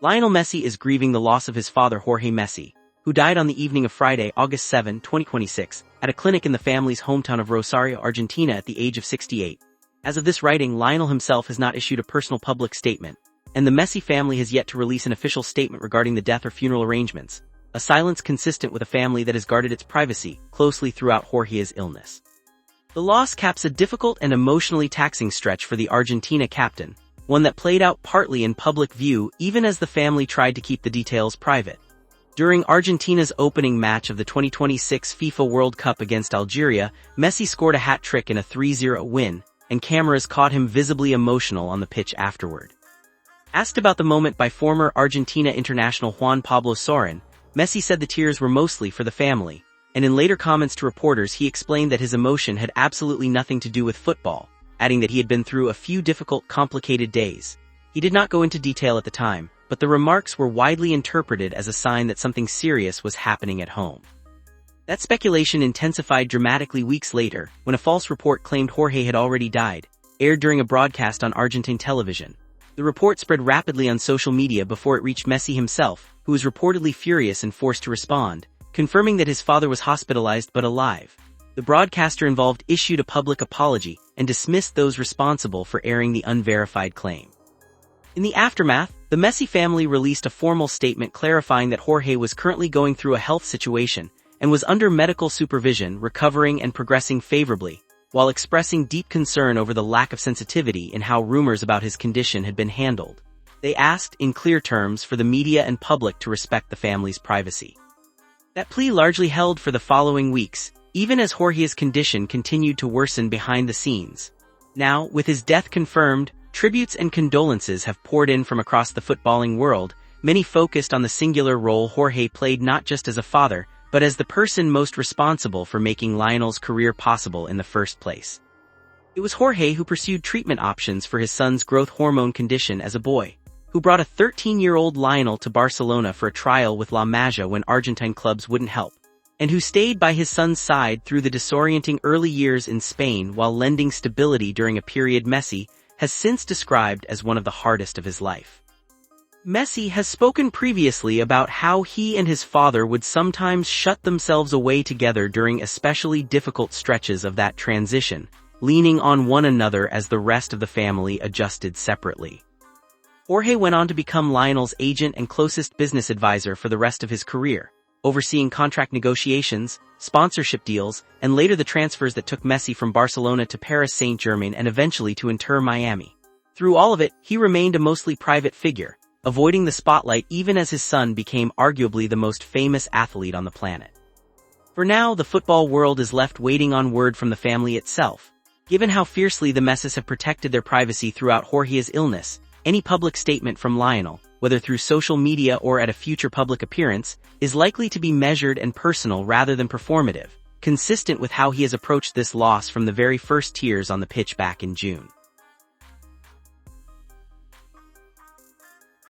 Lionel Messi is grieving the loss of his father Jorge Messi, who died on the evening of Friday, August 7, 2026, at a clinic in the family's hometown of Rosario, Argentina at the age of 68. As of this writing, Lionel himself has not issued a personal public statement, and the Messi family has yet to release an official statement regarding the death or funeral arrangements, a silence consistent with a family that has guarded its privacy closely throughout Jorge's illness. The loss caps a difficult and emotionally taxing stretch for the Argentina captain, one that played out partly in public view even as the family tried to keep the details private. During Argentina's opening match of the 2026 FIFA World Cup against Algeria, Messi scored a hat-trick in a 3-0 win, and cameras caught him visibly emotional on the pitch afterward. Asked about the moment by former Argentina international Juan Pablo Sorin, Messi said the tears were mostly for the family, and in later comments to reporters he explained that his emotion had absolutely nothing to do with football, adding that he had been through a few difficult, complicated days. He did not go into detail at the time, but the remarks were widely interpreted as a sign that something serious was happening at home. That speculation intensified dramatically weeks later, when a false report claimed Jorge had already died, aired during a broadcast on Argentine television. The report spread rapidly on social media before it reached Messi himself, who was reportedly furious and forced to respond, confirming that his father was hospitalized but alive. The broadcaster involved issued a public apology and dismissed those responsible for airing the unverified claim. In the aftermath, the Messi family released a formal statement clarifying that Jorge was currently going through a health situation and was under medical supervision, recovering and progressing favorably, while expressing deep concern over the lack of sensitivity in how rumors about his condition had been handled. They asked, in clear terms, for the media and public to respect the family's privacy. That plea largely held for the following weeks, even as Jorge's condition continued to worsen behind the scenes. Now, with his death confirmed, tributes and condolences have poured in from across the footballing world, many focused on the singular role Jorge played not just as a father, but as the person most responsible for making Lionel's career possible in the first place. It was Jorge who pursued treatment options for his son's growth hormone condition as a boy, who brought a 13-year-old Lionel to Barcelona for a trial with La Masia when Argentine clubs wouldn't help, and who stayed by his son's side through the disorienting early years in Spain while lending stability during a period Messi has since described as one of the hardest of his life. Messi has spoken previously about how he and his father would sometimes shut themselves away together during especially difficult stretches of that transition, leaning on one another as the rest of the family adjusted separately. Jorge went on to become Lionel's agent and closest business advisor for the rest of his career, overseeing contract negotiations, sponsorship deals, and later the transfers that took Messi from Barcelona to Paris Saint-Germain and eventually to Inter Miami. Through all of it, he remained a mostly private figure, avoiding the spotlight even as his son became arguably the most famous athlete on the planet. For now, the football world is left waiting on word from the family itself. Given how fiercely the Messis have protected their privacy throughout Jorge's illness, any public statement from Lionel, whether through social media or at a future public appearance, is likely to be measured and personal rather than performative, consistent with how he has approached this loss from the very first tears on the pitch back in June.